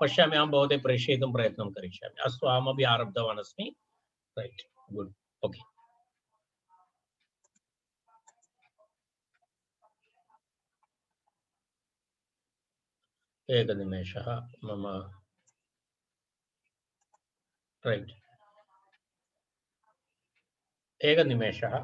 पश्यामि, अहं भवते प्रेषयितुं प्रयत्नं करिष्यामि। अस्तु, अहमपि आरब्धवान् अस्मि। Right, good, okay. एकनिमेषः मम, रैट्, एकनिमेषः।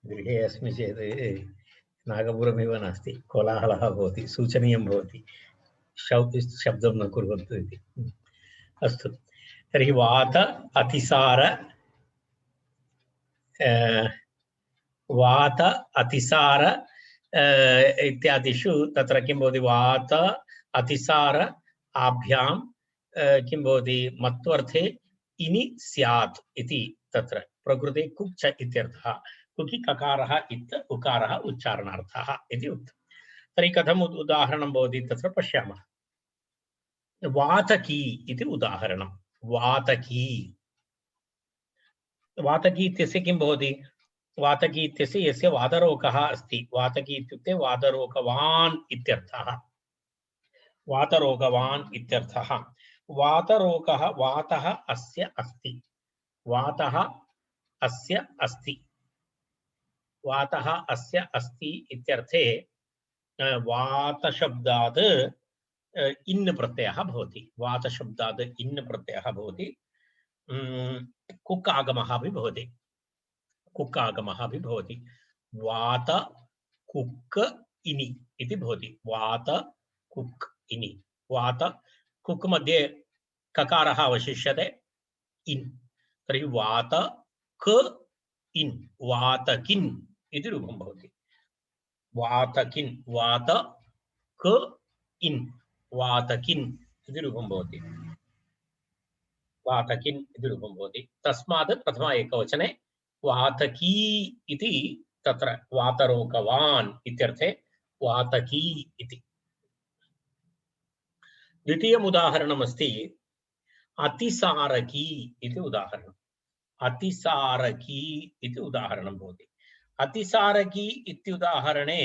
गृहे अस्मि चेत् नागपुरमेव नास्ति, कोलाहलः भवति, सूचनीयं भवति, शब्दं न कुर्वन्तु इति। अस्तु, तर्हि वात अतिसार वात अतिसार इत्यादिषु तत्र किं भवति? वात अतिसार आभ्यां किं भवति? मत्वर्थे इनि स्यात् इति तत्र प्रकृते कुक् च इत्यर्थः। कुकि ककारः इत् उकारः उच्चारणार्थः इति उक्तम्। तर्हि कथम् उदाहरणं भवति तत्र पश्यामः। वातकी इति उदाहरणं। वातकी, वातकी इत्यस्य किं भवति? वातकी इत्यस्य यस्य वातरोगः अस्ति, वातकी इत्युक्ते वातरोगवान् इत्यर्थः। वातरोगवान् इत्यर्थः। वातरोगः, वातः अस्य अस्ति, वातः अस्य अस्ति, वातः अस्य अस्ति इत्यर्थे वातशब्दात् इन् प्रत्ययः भवति। वातशब्दात् इन् प्रत्ययः भवति। कुक् आगमः अपि भवति। कुक् आगमः अपि भवति। वात कुक् इनि इति भवति। वात कुक् इनि। वात कुक् मध्ये ककारः अवशिष्यते, इन्। तर्हि वात क इन्, वातकिन् इति रूपं भवति। वातकिन्, वात क इन्, वातकिन् इति रूपं भवति। वातकिन् इति रूपं भवति। तस्मात् प्रथम एकवचने वातकी इति तत्र वातरोगवान् इत्यर्थे वातकी इति। द्वितीयम् उदाहरणमस्ति अतिसारकी इति उदाहरणम्। अतिसारकी इति उदाहरणं भवति। अतिसारकी इत्युदाहरणे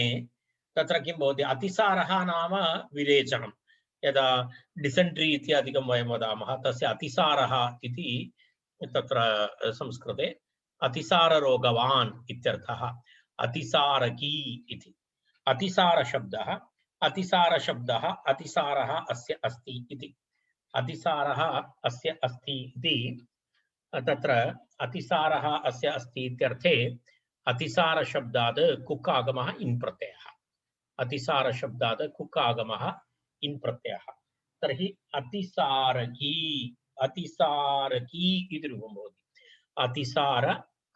तत्र किं भवति? अतिसारः नाम विरेचनं। यदा डिसेण्ट्री इत्यादिकं वयं वदामः तस्य अतिसारः इति तत्र संस्कृते अतिसाररोगवान् इत्यर्थः। अतिसारकी इति अतिसारशब्दः। अतिसारशब्दः अतिसारः अस्य अस्ति इति। अतिसारः अस्य अस्ति इति तत्र अतिसारः अस्य अस्ति इत्यर्थे अतिसारशब्दात् कुक् आगमः इन् प्रत्ययः। अतिसारशब्दात् कुक् आगमः इन् प्रत्ययः। तर्हि अतिसारकी, अतिसारकी इति रूपं भवति। अतिसार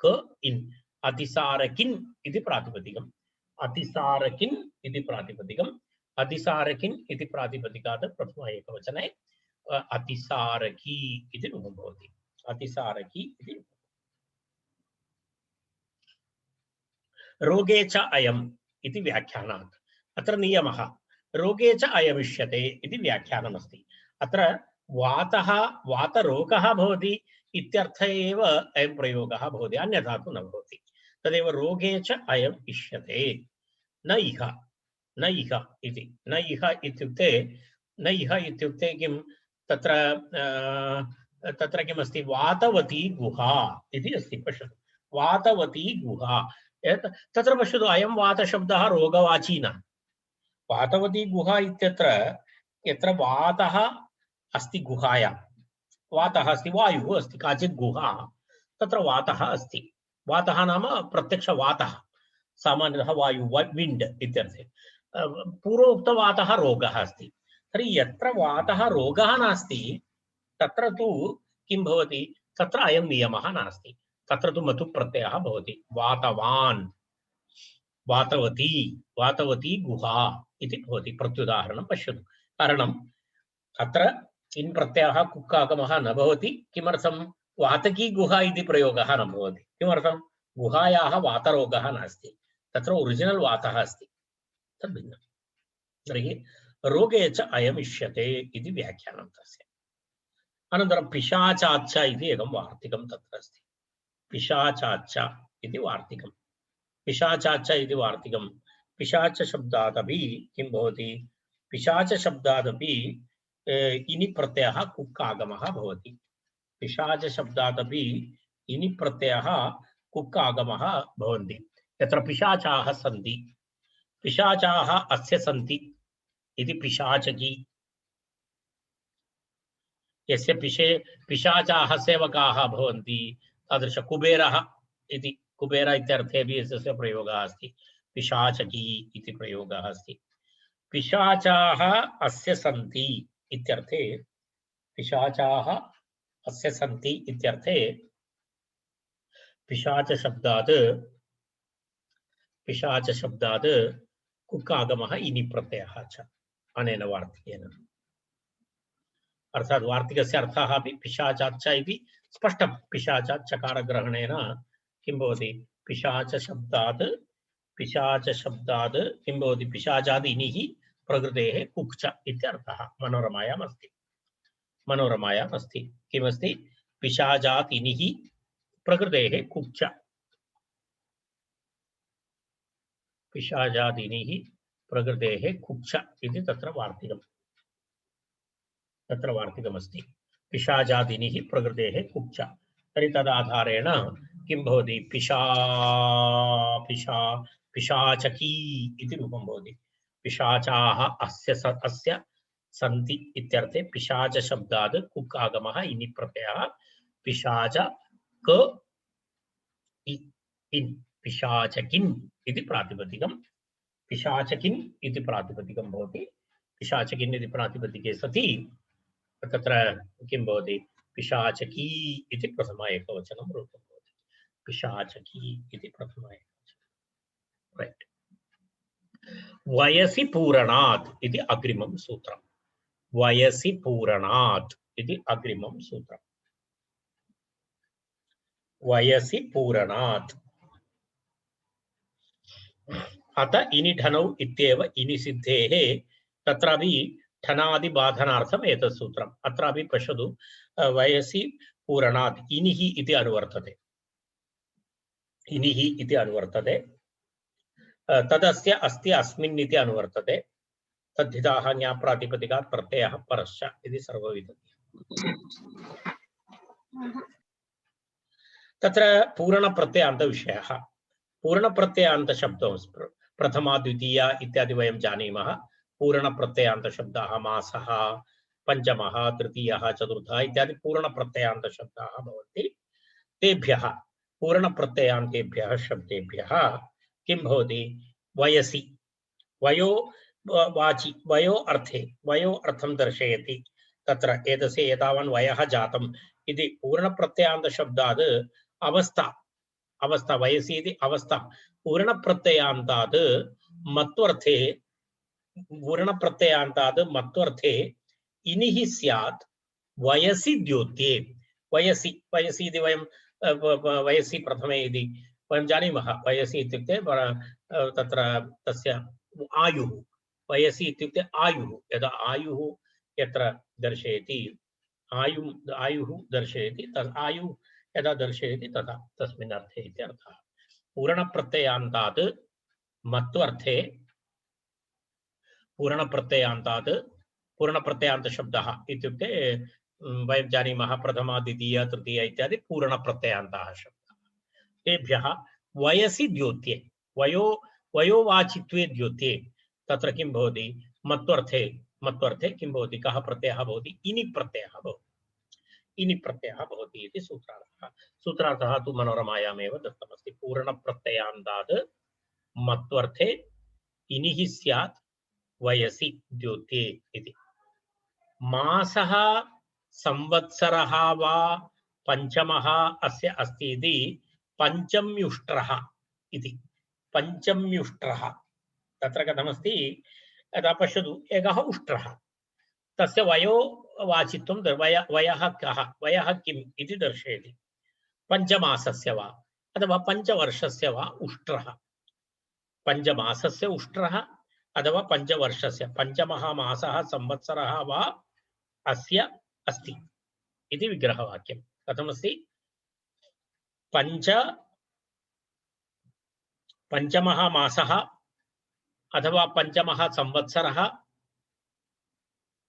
क इन्, अतिसारकिन् इति प्रातिपदिकम्। अतिसारकिन् इति प्रातिपदिकम्। अतिसारकिन् इति प्रातिपदिकात् प्रथम एकवचने अतिसारकी इति रूपं भवति। अतिसारकी इति। रोगे च अयम् इति व्याख्यानात् अत्र नियमः। रोगे च अयमिष्यते इति व्याख्यानमस्ति। अत्र वातः वातरोगः भवति इत्यर्थ एव अयं प्रयोगः भवति, अन्यथा तु न भवति। तदेव रोगे च अयम् इष्यते। न इह, न इह इति। न इह इत्युक्ते, न इह इत्युक्ते किं? तत्र तत्र किमस्ति? वातवती गुहा इति अस्ति। पश्यतु, वातवती गुहा। तत्र पश्यतु, अयं वातशब्दः रोगवाची न। वातवती गुहा इत्यत्र यत्र वातः अस्ति, गुहायां वातः अस्ति, वायुः अस्ति, काचित् गुहा, तत्र वातः अस्ति। वातः नाम प्रत्यक्षवातः, सामान्यतः वायु, विण्ड् इत्यर्थे। पूर्वोक्तवातः रोगः अस्ति। तर्हि यत्र वातः रोगः नास्ति तत्र तु किं भवति? तत्र अयं नियमः नास्ति। तत्र तु मतु प्रत्ययः भवति। वातवान्, वातवती, वातवती गुहा इति भवति। प्रत्युदाहरणं पश्यतु। कारणम् अत्र इन् प्रत्ययः कुक् आगमः न भवति। किमर्थं? वातकी गुहा इति प्रयोगः न भवति। किमर्थं? गुहायाः वातरोगः नास्ति, तत्र ओरिजिनल् वातः अस्ति, तद् भिन्नं। तर्हि रोगे च अयमिष्यते इति व्याख्यानं तस्य। अनन्तरं पिशाचाच्च इति एकं वार्तिकं तत्र अस्ति। पिशाचाच्च इति वार्तिकं। पिशाचाच्च इति वार्तिकं पिशाच शब्दादपि किं भवति? पिशाच शब्दादपि इनि प्रत्ययः कुक् आगमः भवति। पिशाच शब्दादपि इनि प्रत्ययः कुक् आगमः भवन्ति। यत्र पिशाचाः सन्ति, पिशाचाः अस्य सन्ति इति पिशाचकी, यस्य पिशाचाः सेवकाः भवन्ति तादृश कुबेरः इति, कुबेर इत्यर्थेपि यस्य प्रयोगः अस्ति, पिशाचकी इति प्रयोगः अस्ति। पिशाचाः अस्य सन्ति इत्यर्थे, पिशाचाः अस्य सन्ति इत्यर्थे पिशाच शब्दात् कुक् आगमः इनि प्रत्ययः च अनेन वार्तिकेन। अर्थात् वार्तिकस्य अर्थः अपि पिशाचाच्च इति स्पष्टं। पिशाचात् चकारग्रहणेन किं भवति? पिशाच शब्दात् किं भवति? पिशाचात् इनिः प्रकृतेः कुक् च इत्यर्थः मनोरमायाम् अस्ति। मनोरमायाम् अस्ति किमस्ति? पिशाचात् इनिः प्रकृतेः कुक् च, पिशाचात् इनिः प्रकृतेः कुक् च इति तत्र वार्तिकमस्ति। पिशाचात् इनिः प्रकृतेः कुक् च। तर्हि तदाधारेण किं भवति? पिशाचकी इति रूपं भवति। पिशाचाः अस्य सन्ति इत्यर्थे पिशाच शब्दात् कुक् आगमः इनि प्रत्ययः पिशाच क इन्, पिशाचकिन् इति प्रातिपदिकं, पिशाचकिन् इति प्रातिपदिकं भवति। पिशाचकिन् इति प्रातिपदिके सति तत्र किं भवति? पिशाचकी इति प्रथम एकवचनं रूपं भवति। पिशाचकी इति प्रथम एकवचनं। रैट। वयसि पूरणात् इति अग्रिमं सूत्रम्। वयसि पूरणात् इति अग्रिमं सूत्रम्। वयसि पूरणात्। अत इनि ठनौ इत्येव इनि सिद्धेः तत्रापि ठनादिबाधनार्थम् एतत् सूत्रम्। अत्रापि पश्यतु, वयसि पूरणात् इनिः इति अनुवर्तते। इनिः इति अनुवर्तते, तदस्य अस्ति अस्मिन् इति अनुवर्तते। तद्धिताः ज्ञाप्रातिपदिकात् प्रत्ययः परश्च इति सर्वविधम्। तत्र पूरणप्रत्ययान्तविषयः। पूरणप्रत्ययान्तशब्दो प्रथमा द्वितीया इत्यादि वयं जानीमः। पूरणप्रत्ययान्तशब्दाः मासः, पञ्चमः, तृतीयः, चतुर्थः इत्यादि पूरणप्रत्ययान्तशब्दाः भवन्ति। तेभ्यः पूरणप्रत्ययान्तेभ्यः शब्देभ्यः किं भवति? वयसि, वयो वाचि, वयो अर्थे, वयो अर्थं दर्शयति। तत्र एतस्य एतावान् वयः जातम् इति पूर्णप्रत्ययान्तशब्दात् अवस्था, अवस्था वयसि इति अवस्था, पूर्णप्रत्ययान्तात् मत्वर्थे, पूर्णप्रत्ययान्तात् मत्वर्थे इनिः स्यात् वयसि द्योत्ये। वयसि, वयसि इति वयं वयसि प्रथमे इति वयं जानीमः। वयसि इत्युक्ते तत्र तस्य आयुः, वयसि इत्युक्ते आयुः। यदा आयुः यत्र दर्शयति, आयुः दर्शयति, तद् आयुः यदा दर्शयति तदा तस्मिन् अर्थे इति अर्थः। पूरणप्रत्ययान्तात् मत्वर्थे, पूरणप्रत्ययान्तात्, पूरणप्रत्ययान्तशब्दः इत्युक्ते वयं जानीमः प्रथमा द्वितीया तृतीया इत्यादि पूरणप्रत्ययान्ताः शब्दाः। तेभ्यः वयसि द्योत्ये, वयोवाचित्वे द्योत्ये तत्र किं भवति? मत्वर्थे, मत्वर्थे किं भवति? कः प्रत्ययः भवति? इनि प्रत्ययः भवति। इनि प्रत्ययः भवति इति सूत्रार्थः। सूत्रार्थः तु मनोरमायामेव दत्तमस्ति। पूर्णप्रत्ययान्तात् मत्वर्थे इनिः स्यात् वयसि द्योत्ये इति। मासः, संवत्सरः वा पञ्चमः अस्य अस्ति इति पञ्चम्युष्ट्रः इति। पञ्चम्युष्ट्रः तत्र कथमस्ति? यदा पश्यतु, एकः उष्ट्रः, तस्य वयोवाचित्वं वयः कः, वयः किम् इति दर्शयति। पञ्चमासस्य वा, अथवा पञ्चवर्षस्य वा उष्ट्रः, पञ्चमासस्य उष्ट्रः अथवा पञ्चवर्षस्य, पञ्चमः मासः संवत्सरः वा अस्य अस्ति इति विग्रहवाक्यं। कथमस्ति? पञ्चमः मासः अथवा पञ्चमः संवत्सरः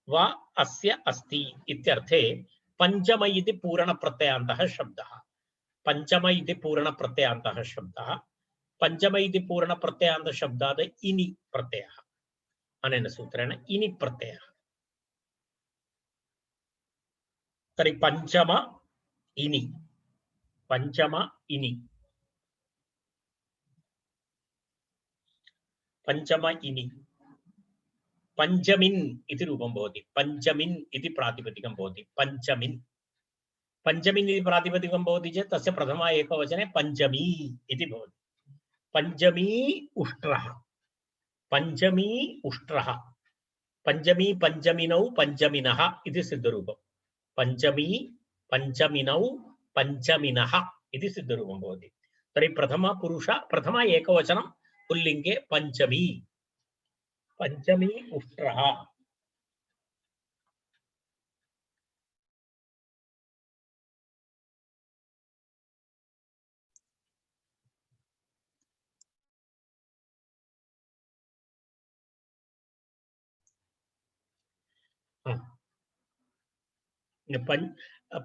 वा अस्य अस्ति इत्यर्थे पञ्चम इति पूरणप्रत्ययान्तः शब्दः, पञ्चम इति पूरणप्रत्ययान्तः शब्दः, पञ्चम इति पूरणप्रत्ययान्तशब्दात् इनि प्रत्ययः, अनेन सूत्रेण इनि प्रत्ययः। तर्हि पञ्चम इनि, पञ्चम इनि, पञ्चम इनि, पञ्चमिन् इति रूपं भवति, पञ्चमिन् इति प्रातिपदिकं भवति, पञ्चमिन्, पञ्चमिन् इति प्रातिपदिकं भवति चेत् तस्य प्रथमा एकवचने पञ्चमी इति भवति। पञ्चमी उष्ट्रः, पञ्चमी उष्ट्रः, पञ्चमी पञ्चमिनौ पञ्चमिनः इति सिद्धरूपं, पञ्चमी पञ्चमिनौ पञ्चमिनः इति सिद्धरूपं भवति। तर्हि प्रथमा पुरुष, प्रथमा एकवचनं पुल्लिङ्गे पञ्चमी, पञ्चमी उष्ट्रः।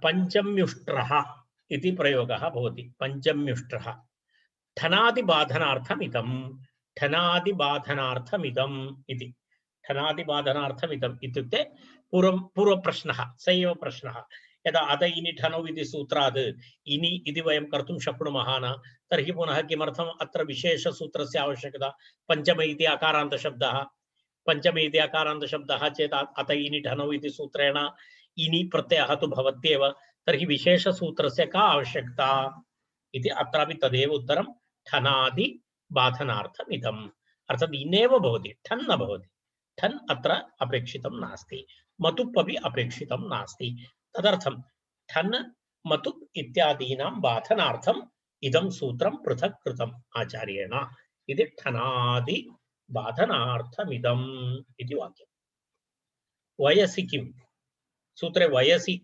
पञ्चम्युष्ट्रः इति प्रयोगः भवति, पञ्चम्युष्ट्रः। ठनादिबाधनार्थमिदं, ठनादिबाधनार्थमिदम् इति, ठनादिबाधनार्थमिदम् इत्युक्ते पूर्वप्रश्नः स एव प्रश्नः। यदा अत इनि ठनौ इति सूत्रात् इनि इति वयं कर्तुं शक्नुमः न, तर्हि पुनः किमर्थम् अत्र विशेषसूत्रस्य आवश्यकता? पञ्चम इति अकारान्तशब्दः, पञ्चम इति अकारान्तशब्दः चेत् अत इनि ठनौ इति सूत्रेण इनि प्रत्ययः तु भवत्येव, तर्हि विशेषसूत्रस्य का आवश्यकता इति अत्रापि तदेव उत्तरं, ठनादि बाधनार्थमिदम्। अर्थात् इनेव भवति, ठन् न भवति, ठन् अत्र अपेक्षितं नास्ति, मतुप् अपि अपेक्षितं नास्ति। तदर्थं ठन् मतुप् इत्यादीनां बाधनार्थम् इदं सूत्रं पृथक् कृतम् आचार्येण इति, ठनादि बाधनार्थमिदम् इति वाक्यम्। वयसि किं सूत्रे? वयसि,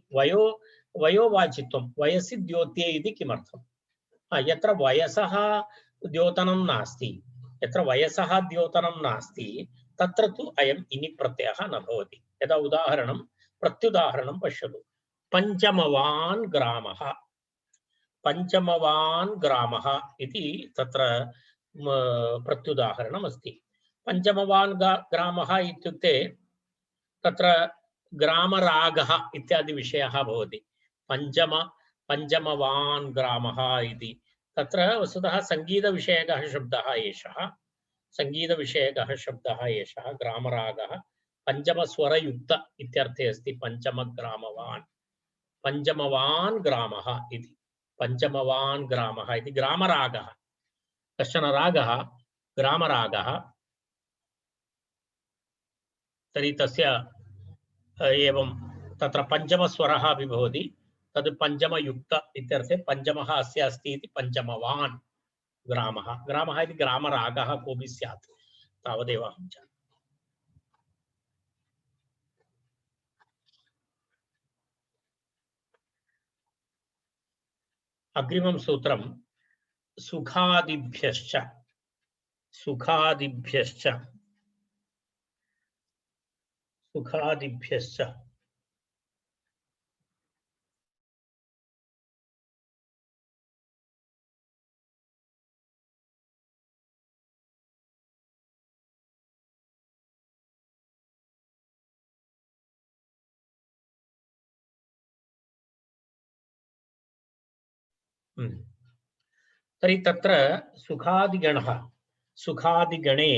वयोवाचित्वं, वयसि द्योत्ये इति किमर्थम्? यत्र वयसः द्योतनं नास्ति, यत्र वयसः द्योतनं नास्ति तत्र तु अयम् इनि प्रत्ययः न भवति। यदा उदाहरणं, प्रत्युदाहरणं पश्यतु। पञ्चमवान् ग्रामः, पञ्चमवान् ग्रामः इति तत्र प्रत्युदाहरणम् अस्ति। पञ्चमवान् ग्रामः इत्युक्ते तत्र ग्रामरागः इत्यादि विषयः भवति। पञ्चमवान् ग्रामः इति तत्र वस्तुतः सङ्गीतविषयकः शब्दः एषः, सङ्गीतविषयकः शब्दः एषः ग्रामरागः, पञ्चमस्वरयुक्त इत्यर्थे अस्ति पञ्चमग्रामवान्, पञ्चमवान् ग्रामः इति, पञ्चमवान् ग्रामः इति ग्रामरागः, कश्चन रागः ग्रामरागः। तर्हि तस्य एवं तत्र पञ्चमस्वरः अपि भवति, तद् पञ्चमयुक्त इत्यर्थे पञ्चमः अस्य अस्ति इति पञ्चमवान् ग्रामः, ग्रामः इति ग्रामरागः कोऽपि स्यात्, तावदेव अहं जानामि। अग्रिमं सूत्रं सुखादिभ्यश्च, सुखादिभ्यश्च, सुखादिभ्यश्च। तर्हि तत्र सुखादिगणः, सुखादिगणे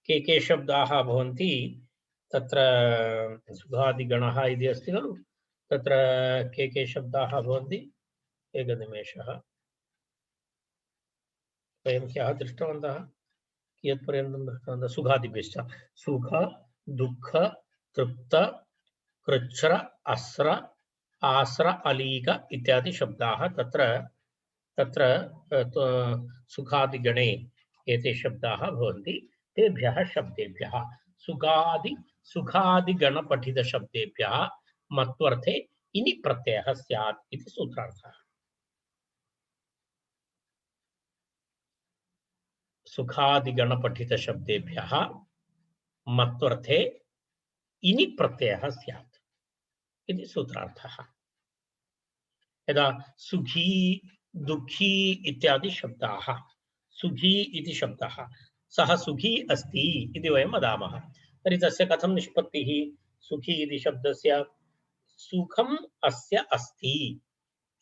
के के शब्दाः भवन्ति? तत्र सुखादिगणः इति अस्ति खलु, तत्र के के शब्दाः भवन्ति? एकनिमेषः, वयं ह्यः दृष्टवन्तः, कियत्पर्यन्तं दृष्टवन्तः? सुखादिभ्यश्च, सुख दुःख तृप्त कृच्छ्र अस्र आस्र अलीक इत्यादि शब्दाः तत्र तत्र सुखादिगणे एते शब्दाः भवन्ति। तेभ्यः शब्देभ्यः सुखादिगणपठितशब्देभ्यः मत्वर्थे इनि प्रत्ययः स्यात् इति सूत्रार्थः। सुखादिगणपठितशब्देभ्यः मत्वर्थे इनि प्रत्ययः स्यात् इति सूत्रार्थः। यदा सुखी दुःखी इत्यादि शब्दाः, सुखी इति शब्दः, सः सुखी अस्ति इति वयं वदामः। तर्हि तस्य कथं निष्पत्तिः? सुखी इति शब्दस्य सुखम् अस्य अस्ति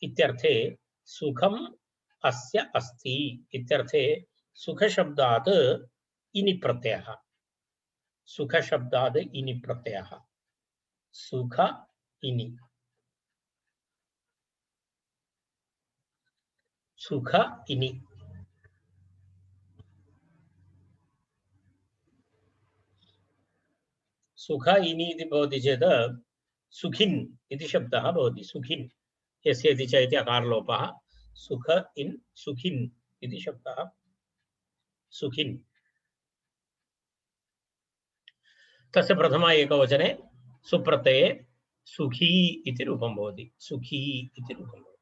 इत्यर्थे, सुखम् अस्य अस्ति इत्यर्थे सुखशब्दात् इनि प्रत्ययः, सुखशब्दात् इनि प्रत्ययः, सुख इनि, सुख इनि। सुख इनि इति भवति चेत् सुखिन् इति शब्दः भवति। सुखिन् यस्य इति च इति अकारलोपः, सुख इन् सुखिन् इति शब्दः, सुखिन्। तस्य प्रथमा एकवचने सुप्रत्यये सुखी इति रूपं भवति, सुखी इति रूपं भवति।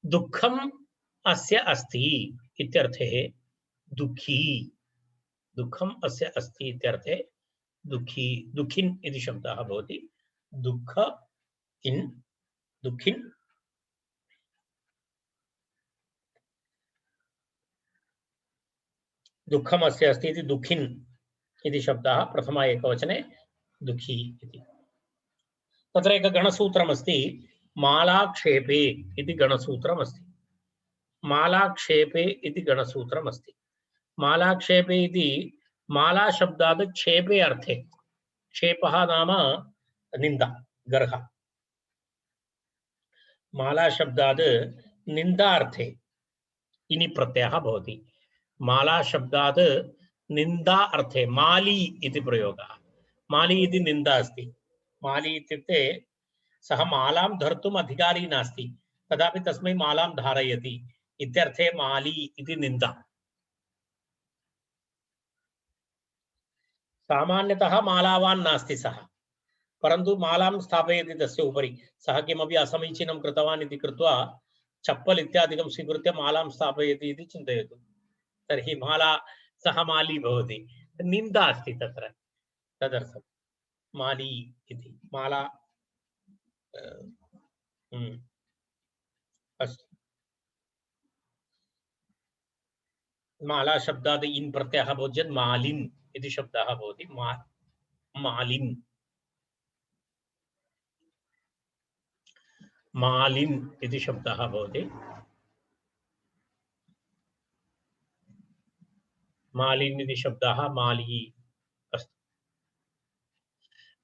दुःखम् अस्य अस्ति इत्यर्थे दुःखी, दुःखम् अस्य अस्ति इत्यर्थे दुःखी, दुःखिन् इति शब्दः भवति। दुःख इन् दुःखिन्, दुःखम् अस्य अस्ति इति दुःखिन् इति शब्दः प्रथमा एकवचने दुःखी इति। तत्र एक गणसूत्रमस्ति, मालाक्षेपे इति गणसूत्रमस्ति। मालाक्षेपे इति गणसूत्रमस्ति। मालाक्षेपे इति माला शब्दात् क्षेपे अर्थे, क्षेपः नाम निन्दा, गर्ह। माला शब्दात् निन्दा अर्थे इनि प्रत्ययः भवति। माला शब्दात् निन्दा अर्थे माली इति प्रयोगः। माली इति निन्दा अस्ति। माली इत्युक्ते सः मालां धर्तुम् अधिकारी नास्ति, तदापि तस्मै मालां धारयति इत्यर्थे माली इति निन्दा। सामान्यतः मालावान् नास्ति सः, परन्तु मालां स्थापयति तस्य उपरि। सः किमपि असमीचीनं कृतवान् इति कृत्वा चप्पल इत्यादिकं स्वीकृत्य मालां स्थापयति इति चिन्तयतु। तर्हि माला, सः माली भवति, निन्दा अस्ति तत्र, तदर्थं माली इति। माला अस्तु। माला शब्दात् इन् प्रत्ययः भवति चेत् मालिन् इति शब्दः भवति। मालिन्, मालिन् इति शब्दः भवति। मालिन् इति शब्दः माली अस्ति।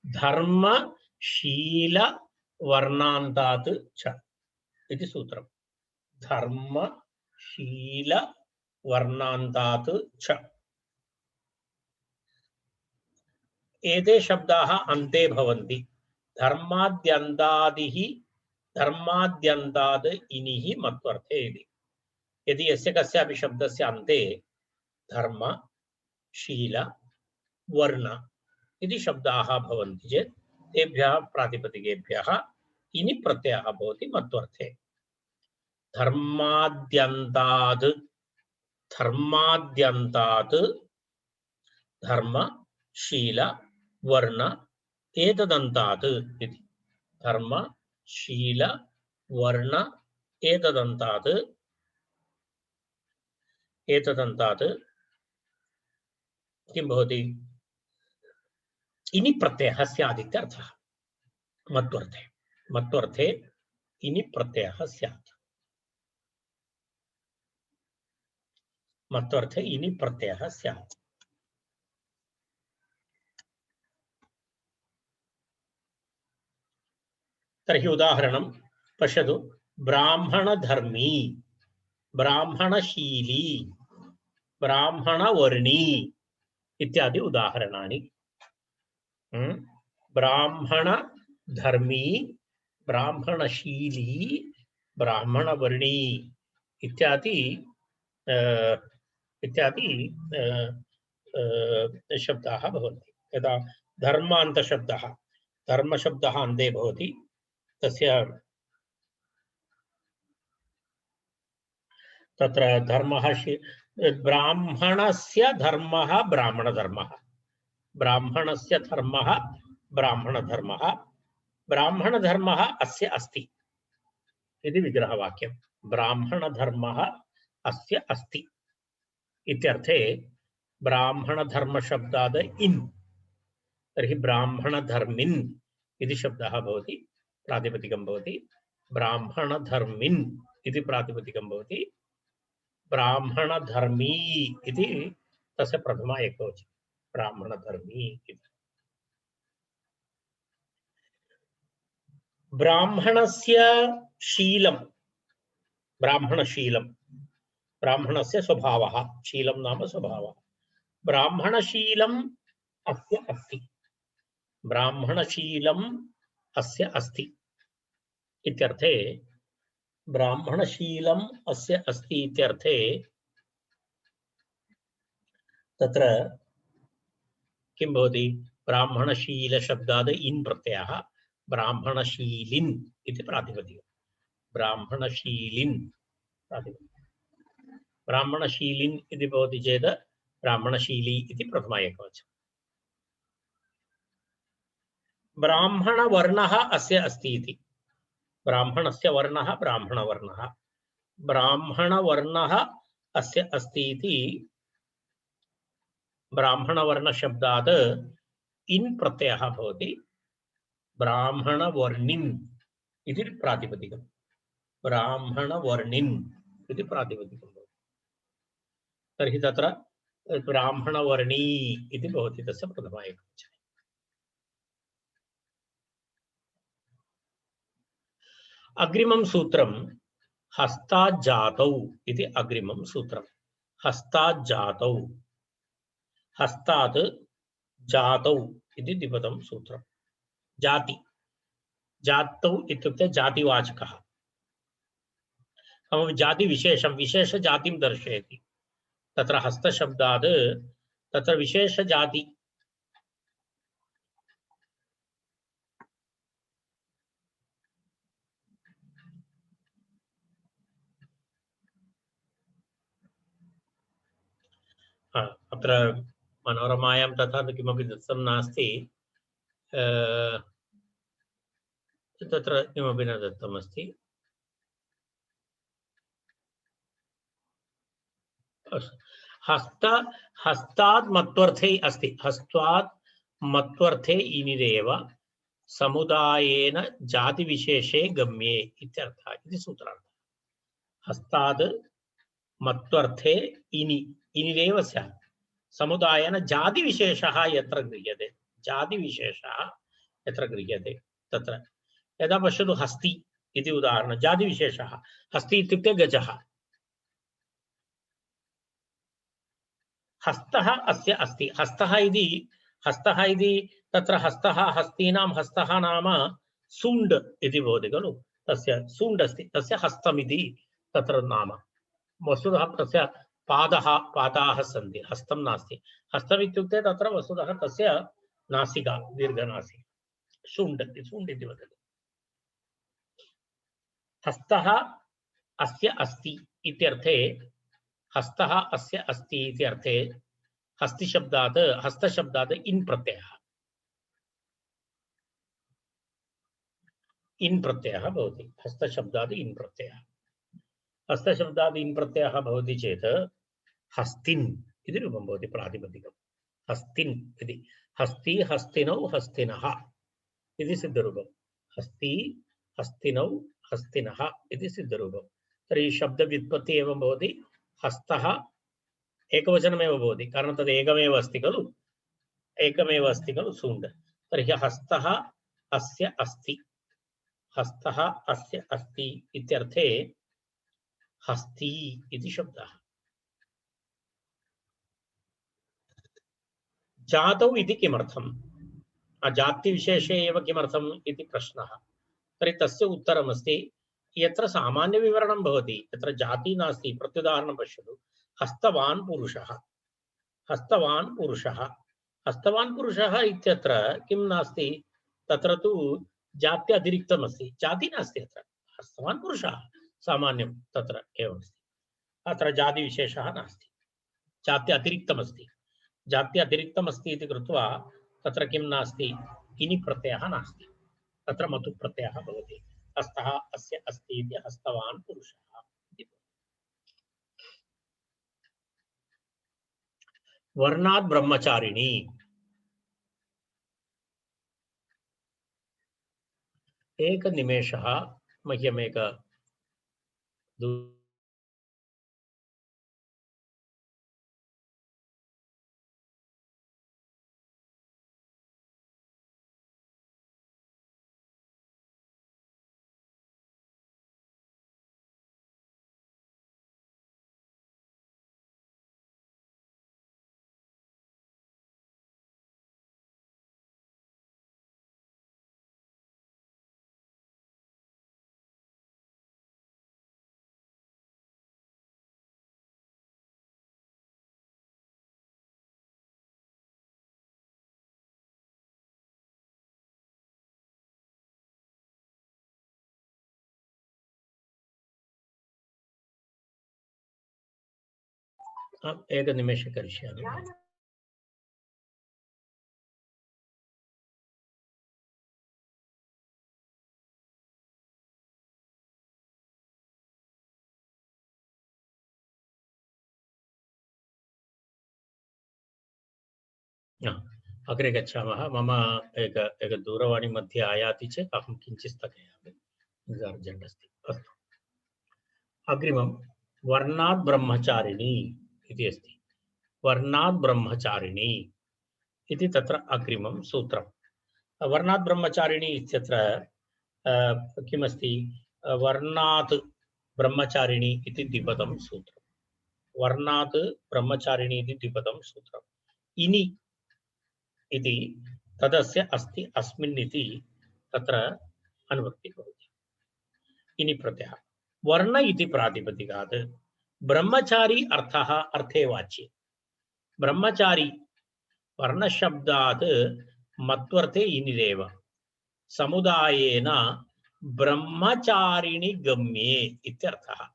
धर्मशील वर्णान्तात् च इति सूत्रम्। धर्मशील वर्णान्तात् च, एते शब्दाः अन्ते भवन्ति। धर्माद्यन्तादिः, धर्माद्यन्ताद् इनिः मत्वर्थे इति। यदि यस्य कस्यापि शब्दस्य अन्ते धर्म, शील, वर्ण इति शब्दाः भवन्ति चेत् तेभ्यः प्रातिपदिकेभ्यः इनि प्रत्ययः भवति मत्वर्थे। धर्माद्यन्ताद्, धर्माद्यन्तात् धर्म, शील, वर्ण एतदन्तात् इति। धर्म, शील, वर्ण एतदन्तात्, एतदन्तात् किं भवति? इनि प्रत्ययः स्यात् इत्यर्थः। मत्वर्थे, मत्वर्थे इनि प्रत्ययः स्यात्। मत्वर्थे इनि प्रत्ययः स्यात्। तर्हि उदाहरणं पश्यतु। ब्राह्मणधर्मी, ब्राह्मणशीली, ब्राह्मणवर्णी इत्यादि उदाहरणानि। ब्राह्मणधर्मी, ब्राह्मणशीली, ब्राह्मणवर्णी इत्यादि इत्यादि शब्दाः भवन्ति। यदा धर्मान्तशब्दः धर्मशब्दः अन्ते भवति तस्य तत्र धर्मः ब्राह्मणस्य धर्मः ब्राह्मणधर्मः ब्राह्मणस्य धर्मः ब्राह्मणधर्मः ब्राह्मणधर्मः अस्य अस्ति इति विग्रहवाक्यं। ब्राह्मणधर्मः अस्य अस्ति इत्यर्थे ब्राह्मणधर्मशब्दाद् इन् तर्हि ब्राह्मणधर्मिन् इति शब्दः भवति, प्रातिपदिकं भवति। ब्राह्मणधर्मिन् इति प्रातिपदिकं भवति। ब्राह्मणधर्मी इति तस्य प्रथमा एकवचनं ब्राह्मणधर्मी इति। ब्राह्मणस्य शीलं ब्राह्मणशीलं ब्राह्मणस्य स्वभावः शीलं नाम स्वभावः ब्राह्मणशीलम् अस्य अस्ति ब्राह्मणशीलम् अस्य अस्ति इत्यर्थे ब्राह्मणशीलम् अस्य अस्ति इत्यर्थे तत्र किं भवति ब्राह्मणशीलशब्दाद् इन् प्रत्ययः ब्राह्मणशीलिन् इति प्रातिपदिकं ब्राह्मणशीलिन् प्रातिपदिकं ब्राह्मणशीलिन् इति भवति चेत् ब्राह्मणशीली इति प्रथमा एकवचनं ब्राह्मणवर्णः अस्य अस्ति इति ब्राह्मणस्य वर्णः ब्राह्मणवर्णः ब्राह्मणवर्णः अस्य अस्ति इति ब्राह्मणवर्णशब्दात् इन् प्रत्ययः भवति ब्राह्मणवर्णिन् इति प्रातिपदिकं ब्राह्मणवर्णिन् इति प्रातिपदिकं भवति। तर्हि तत्र ब्राह्मणवर्णी इति भवति तस्य प्रथमा एकवचने। अग्रिमं सूत्रं हस्ताज्जातौ इति अग्रिमं सूत्रं हस्ताज्जातौ हस्तात् जातौ इति द्विपदं सूत्रं जाति जातौ इत्युक्ते जातिवाचकः जाति विशेषं विशेष जातिं दर्शयति तत्र हस्तशब्दात् तत्र विशेष जाति अत्र मनोरमायां तथा किमपि दत्तं नास्ति तत्र किमपि न दत्तमस्ति हस्त हस्तात् मत्वर्थे अस्ति हस्तात् मत्वर्थे इनिरेव समुदायेन जातिविशेषे गम्ये इत्यर्थः इति सूत्रार्थः हस्तात् मत्वर्थे इनि इनिरेव स्यात् समुदायेन जातिविशेषः यत्र गृह्यते जातिविशेषः यत्र गृह्यते तत्र यदा पश्यतु हस्ति इति उदाहरणं जातिविशेषः हस्ति इत्युक्ते गजः हस्तः अस्य अस्ति हस्तः इति तत्र हस्तः हस्तीनां हस्तः नाम सूण्ड् इति भवति खलु तस्य सूण्ड् अस्ति तस्य हस्तमिति तत्र नाम वस्तुतः तस्य पादाः सन्ति हस्तं नास्ति हस्तम् इत्युक्ते तत्र वस्तुतः तस्य नासिका दीर्घनासिका सूण्ड् इति वदति हस्तः अस्य अस्ति इत्यर्थे हस्तः अस्य अस्ति इत्यर्थे हस्तशब्दात् इन् प्रत्ययः भवति हस्तशब्दात् इन् प्रत्ययः हस्तशब्दात् इन् प्रत्ययः भवति चेत् हस्तिन् इति रूपं भवति प्रातिपदिकं हस्तिन् इति हस्ति हस्तिनौ हस्तिनः इति सिद्धरूपं हस्ति हस्तिनौ हस्तिनः इति सिद्धरूपं तर्हि शब्दव्युत्पत्तिः एवं भवति हस्तः एकवचनमेव भवति कारणं तद् एकमेव अस्ति खलु सूण्ड् तर्हि हस्तः अस्य अस्ति इत्यर्थे हस्ति इति शब्दः जातौ इति किमर्थम् जातिविशेषे एव किमर्थम् इति प्रश्नः तर्हि तस्य उत्तरमस्ति यत्र सामान्यविवरणं भवति यत्र जाति नास्ति प्रत्युदाहरणं पश्यतु हस्तवान् पुरुषः हस्तवान् पुरुषः हस्तवान् पुरुषः इत्यत्र किं नास्ति तत्र तु जाति अतिरिक्तमस्ति जाति नास्ति अत्र हस्तवान् पुरुषः सामान्यं तत्र एवमस्ति अत्र जातिविशेषः नास्ति जाति अतिरिक्तमस्ति जाति अतिरिक्तमस्ति इति कृत्वा तत्र किं नास्ति इनि प्रत्ययः नास्ति तत्र मतु प्रत्ययः भवति हस्तः अस्य अस्ति इति हस्तवान् पुरुषः इति। वर्णात् ब्रह्मचारिणी एकनिमेषः मह्यमेक एकनिमेष करिष्यामि। अग्रे गच्छामः। मम एक दूरवाणी मध्ये आयाति चेत् अहं किञ्चित् स्थगयामि, अर्जेण्ट् अस्ति। अस्तु, अग्रिमं वर्णात् ब्रह्मचारिणी इति अस्ति। वर्णात् ब्रह्मचारिणी इति तत्र अग्रिमं सूत्रं। वर्णात् ब्रह्मचारिणी इत्यत्र किमस्ति? वर्णात् ब्रह्मचारिणी इति द्विपदं सूत्रं। वर्णात् ब्रह्मचारिणी इति द्विपदं सूत्रम्। इनि इति तदस्य अस्ति अस्मिन् इति तत्र अनुवृत्ति भवति। इनि प्रत्ययः वर्ण इति प्रातिपदिकात् ब्रह्मचारी अर्थः अर्थे वाच्ये। ब्रह्मचारी वर्णशब्दात् मत्वर्थे इनिरेव समुदायेन ब्रह्मचारिणि गम्ये इत्यर्थः।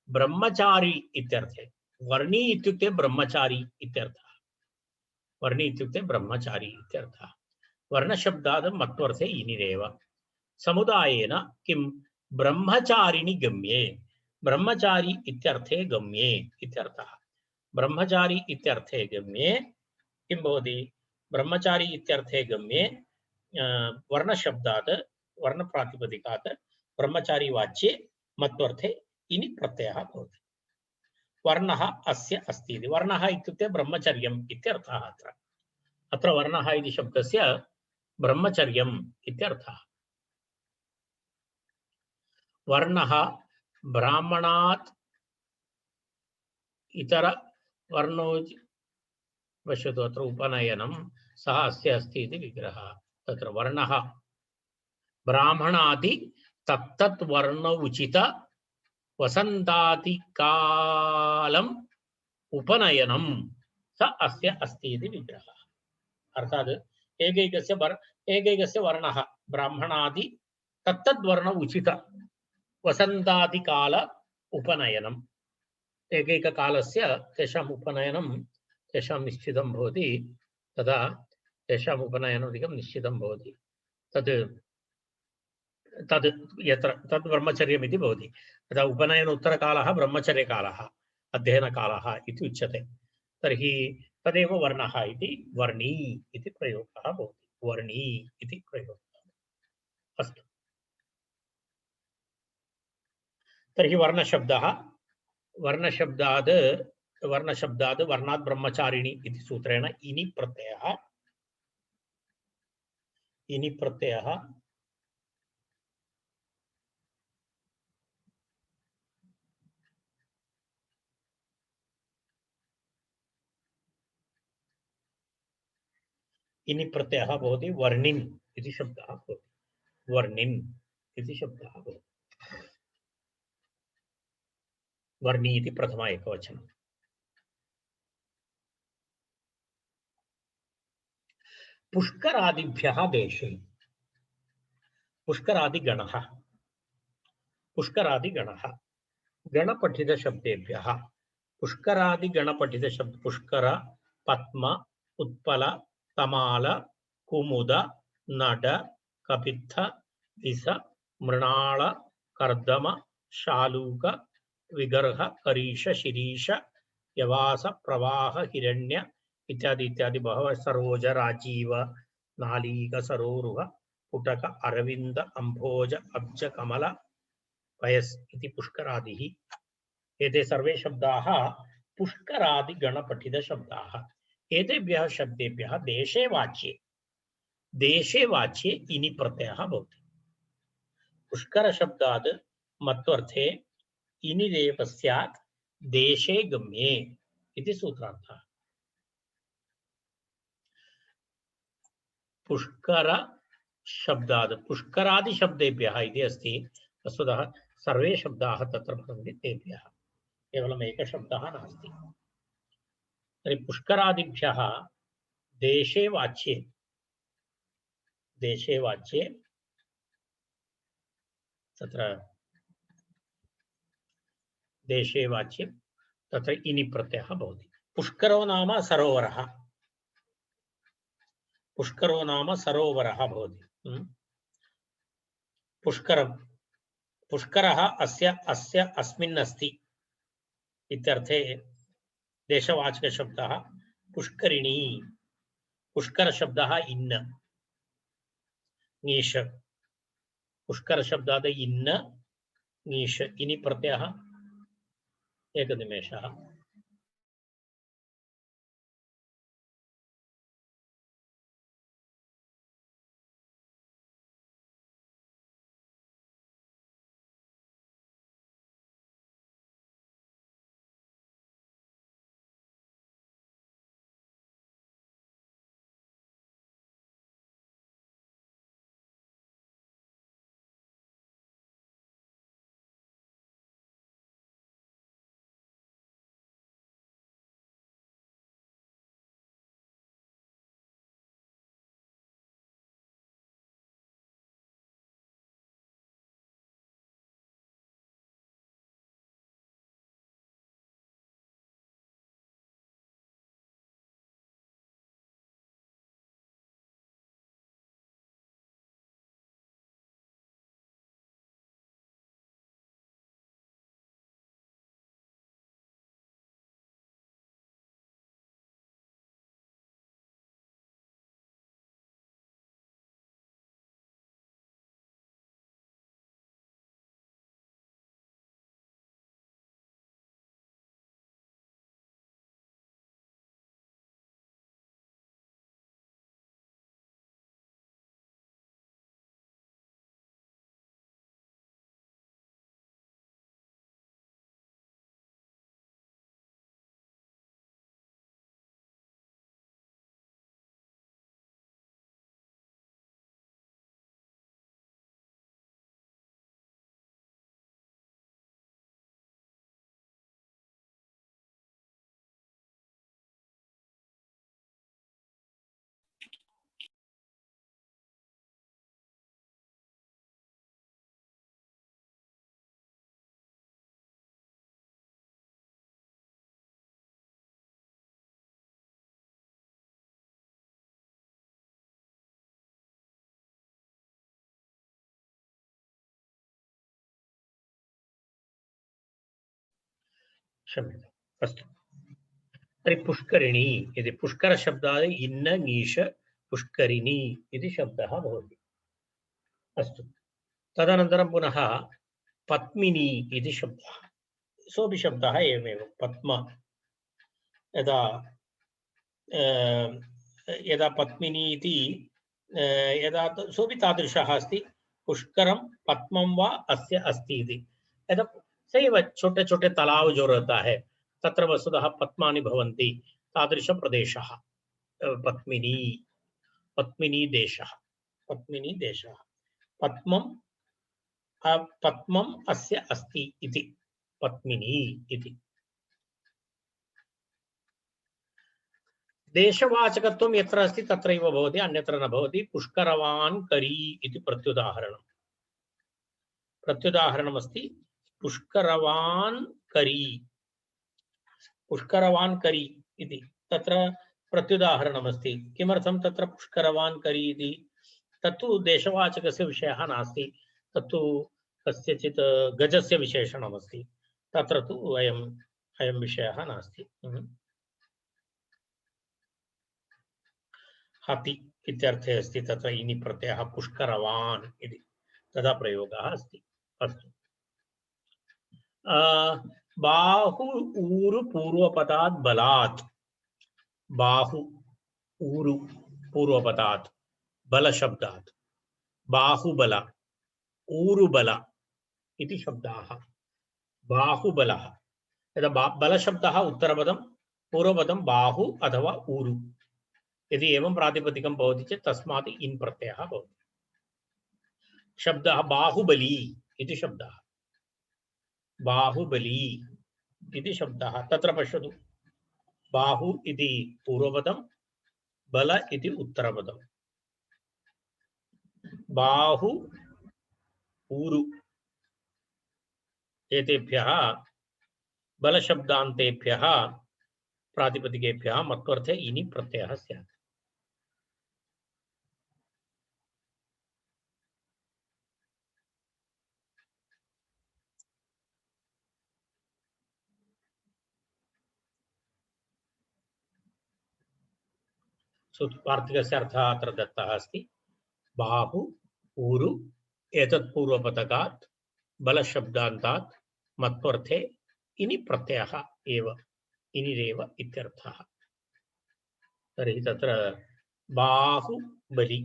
ब्रह्मचारी इत्यर्थे वर्णी इत्युक्ते ब्रह्मचारी इत्यर्थः। वर्णी इत्युक्ते ब्रह्मचारी इत्यर्थः। वर्णशब्दात् मत्वर्थे इनिरेव समुदायेन किं ब्रह्मचारिणि गम्ये। ब्रह्मचारी इत्यर्थे गम्ये इत्यर्थः। ब्रह्मचारी इत्यर्थे गम्ये किं भवति? ब्रह्मचारी इत्यर्थे गम्ये वर्णशब्दात् वर्णप्रातिपदिकात् ब्रह्मचारी वाच्ये मत्वर्थे इनि प्रत्ययः भवति। वर्णः अस्य अस्ति इति। वर्णः इत्युक्ते ब्रह्मचर्यम् इत्यर्थः। अत्र वर्णः इति शब्दस्य ब्रह्मचर्यम् इत्यर्थः। वर्णः ब्राह्मणात् इतर वर्णो पश्यतु अत्र उपनयनं सः अस्य अस्ति इति विग्रहः। तत्र वर्णः ब्राह्मणादि तत्तत् वर्ण उचित वसन्तादि कालम् उपनयनं स अस्य अस्ति इति विग्रहः। अर्थात् एकैकस्य वर्णः ब्राह्मणादि तत्तद् वर्ण उचित वसन्तादि काल उपनयनम्। एकैककालस्य तेषाम् उपनयनं तेषां निश्चितं भवति। तदा तेषाम् उपनयनादिकं निश्चितं भवति। तद् यत्र तद् ब्रह्मचर्यम् इति भवति। तदा उपनयनोत्तरकालः ब्रह्मचर्यकालः अध्ययनकालः इति उच्यते। तर्हि तदेव वर्णः इति वर्णी इति प्रयोगः भवति। वर्णी इति प्रयोगः। अस्तु, तर्हि वर्णशब्दः वर्णशब्दात् वर्णात् ब्रह्मचारिणी इति सूत्रेण इनि प्रत्ययः भवति वर्णिन् इति शब्दः भवति। वर्णिन् इति शब्दः भवति। वर्णी इति प्रथमा एकवचनम्। पुष्करादिभ्यः देशे पुष्करादिगणः पुष्करादिगणः गणपठितशब्देभ्यः पुष्करादिगणपठितशब्द पुष्कर पद्म उत्पल तमाल कुमुद नड कपित्थ विस मृणाल कर्दम शालूक विगर्ह करीश शिरीष यवास प्रवाह हिरण्य इत्यादि इत्यादि बहवः सरोज राजीव नालीक सरोरुह पुटक अरविंद अंभोज अब्ज कमल वयस् इति पुष्करादिः। एते सर्वे शब्दाः पुष्करादिगणपठितशब्दाः। एतेभ्यः शब्देभ्यः देशे वाच्ये इनि प्रत्ययः भवति। पुष्कर शब्दात् मत्वर्थे इनिरेव स्यात् देशे गम्ये इति सूत्रार्थः। पुष्कर शब्दात् पुष्करादि शब्देभ्यः इति अस्ति। वस्तुतः सर्वे शब्दाः तत्र भवन्ति तेभ्यः, केवलम् एकः शब्दः नास्ति। तर्हि पुष्करादिभ्यः देशे वाच्ये तत्र देशे वाच्ये तत्र इनि प्रत्ययः भवति। पुष्करो नाम सरोवरः, पुष्करो नाम सरोवरः भवति। पुष्करं पुष्करः अस्य अस्मिन् अस्ति इत्यर्थे देशवाचकशब्दः पुष्करिणी। पुष्कर शब्दः इन्न ङीष, पुष्कर शब्दात् इन्न ङीष इनि प्रत्ययः। एकनिमेषः। क्षम्यताम्। अस्तु, तर्हि पुष्करिणी इति पुष्करशब्दात् इन्न ङीष पुष्करिणी इति शब्दः भवति। अस्तु, तदनन्तरं पुनः पद्मिनी इति शब्दः। सोऽपि शब्दः एवमेव। पद्म यदा यदा पद्मिनी इति यदा सोऽपि तादृशः अस्ति। पुष्करं पद्मं वा अस्य अस्ति इति यदा सैव छोटे छोटे तालाब जो रहता है तत्र वस्तुतः पद्मानि भवन्ति। तादृश प्रदेशः पद्मिनी, पद्मिनी देशः, पद्मिनी देशः। पद्मं पद्मम् अस्य अस्ति इति पत्मिनी इति। देशवाचकत्वं यत्र अस्ति तत्रैव भवति, अन्यत्र न भवति। पुष्करवान् करी इति प्रत्युदाहरणम्। प्रत्युदाहरणमस्ति पुष्करवान् करी। पुष्करवान् करी इति तत्र प्रत्युदाहरणमस्ति। किमर्थं तत्र पुष्करवान् करी इति? तत्तु देशवाचकस्य विषयः नास्ति, तत्तु कस्यचित् गजस्य विशेषणमस्ति। तत्र तु अयं विषयः नास्ति। हति इत्यर्थे अस्ति, तत्र इनि प्रत्ययः पुष्करवान् इति तदा प्रयोगः अस्ति। अस्तु, बाहु ऊरु पूर्वपदात् बलात्। बाहु ऊरु पूर्वपदात् बल शब्दात् बाहुबल ऊरुबल इति शब्दाः। बाहुबलः यदा बल शब्दः उत्तरपदं, पूर्वपदं बाहु अथवा ऊरु। यदि एवं प्रातिपदिकं भवति चेत् तस्मात् इन् प्रत्ययः भवति। शब्दः बाहुबली इति शब्दः। बाहुबली इति शब्दः। तत्र पश्यतु, बाहु इति पूर्वपदं, बल इति उत्तरपदं। बाहु ऊरु एतेभ्यः बलशब्दान्तेभ्यः प्रातिपदिकेभ्यः मत्वर्थे इनि प्रत्ययः स्यात्। सूत्रपार्थिकस्य अर्थः अत्र दत्तः अस्ति। बाहु ऊरु एतत् पूर्वपदकात् बलशब्दान्तात् मत्वर्थे इनि प्रत्ययः एव, इनिरेव इत्यर्थः। तर्हि तत्र बाहुबली,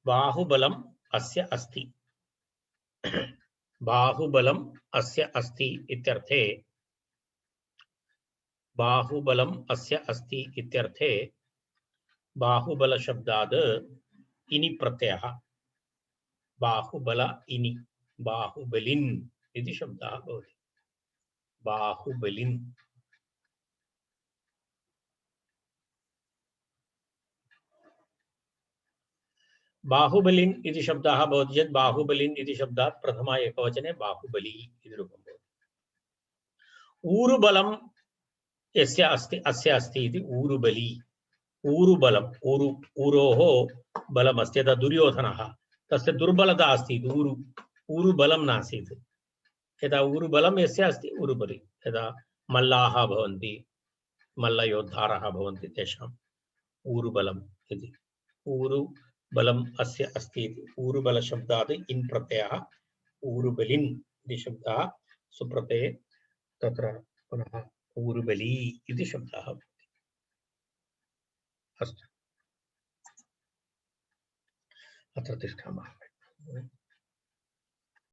बाहुबलम् अस्य अस्ति, बाहुबलम् अस्य अस्ति इत्यर्थे, बाहुबलम् अस्य अस्ति इत्यर्थे बाहुबल शब्दाद् इनि प्रत्ययः, बाहुबल इनि, बाहुबलिन् इति शब्दः भवति। बाहुबलिन्। बाहुबलिन् इति शब्दः भवति चेत् बाहुबलिन् इति शब्दात् प्रथमा एकवचने बाहुबली इति रूपं भवति। ऊरुबलं यस्य अस्ति अस्य अस्ति इति ऊरुबली। ऊरुबलम्, ऊरोः बलमस्ति। यदा दुर्योधनः, तस्य दुर्बलता अस्ति इति ऊरुबलं नासीत्। यदा ऊरुबलं यस्य अस्ति ऊरुबली। यदा मल्लाः भवन्ति, मल्लयोद्धारः भवन्ति, तेषाम् ऊरुबलम् इति। ऊरुबलम् अस्य अस्ति इति ऊरुबलशब्दात् इन् प्रत्ययः ऊरुबलिन् इति शब्दः सुप्रत्यये तत्र पुनः ऊरुबली इति शब्दः भवति। अस्तु, अत्र तिष्ठामः।